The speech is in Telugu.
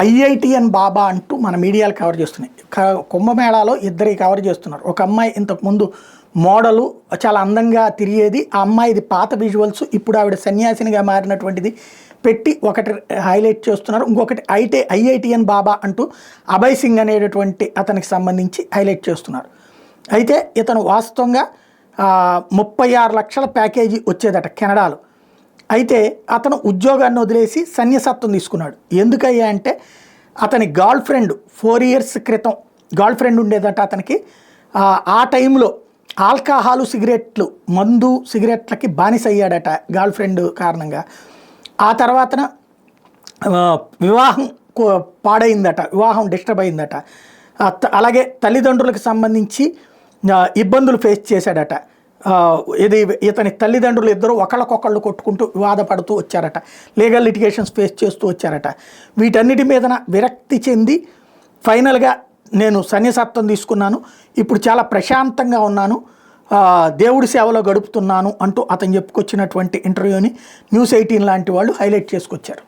ఐఐటిఎన్ బాబా అంటూ మన మీడియాలు కవర్ చేస్తున్నాయి. కుంభమేళాలో ఇద్దరు కవర్ చేస్తున్నారు. ఒక అమ్మాయి ఇంతకుముందు మోడలు, చాలా అందంగా తిరిగేది. ఆ అమ్మాయిది పాత విజువల్స్, ఇప్పుడు ఆవిడ సన్యాసినిగా మారినటువంటిది పెట్టి ఒకటి హైలైట్ చేస్తున్నారు. ఇంకొకటి ఐఐటిఎన్ బాబా అంటూ అభయ్ సింగ్ అనేటటువంటి అతనికి సంబంధించి హైలైట్ చేస్తున్నారు. అయితే ఇతను వాస్తవంగా 36 లక్షల ప్యాకేజీ వచ్చేదట కెనడాలో. అయితే అతను ఉద్యోగాన్ని వదిలేసి సన్యాసత్వం తీసుకున్నాడు. ఎందుకయ్యా అంటే అతని గర్ల్ ఫ్రెండ్ 4 years క్రితం గర్ల్ ఫ్రెండ్ ఉండేదట అతనికి. ఆ టైంలో ఆల్కహాలు, సిగరెట్లు, మందు సిగరెట్లకి బానిస అయ్యాడట గర్ల్ ఫ్రెండ్ కారణంగా. ఆ తర్వాతన వివాహం పాడైందట, వివాహం డిస్టర్బ్ అయిందట. అలాగే తల్లిదండ్రులకు సంబంధించి ఇబ్బందులు ఫేస్ చేశాడట. ఇతని తల్లిదండ్రులు ఇద్దరు ఒకళ్ళకొకళ్ళు కొట్టుకుంటూ వివాదపడుతూ వచ్చారట, లీగల్ లిటిగేషన్స్ ఫేస్ చేస్తూ వచ్చారట. వీటన్నిటి మీదన విరక్తి చెంది ఫైనల్గా నేను సన్యాసత్వం తీసుకున్నాను, ఇప్పుడు చాలా ప్రశాంతంగా ఉన్నాను, దేవుడి సేవలో గడుపుతున్నాను అంటూ అతను చెప్పుకొచ్చినటువంటి ఇంటర్వ్యూని News 18 లాంటి వాళ్ళు హైలైట్ చేసుకొచ్చారు.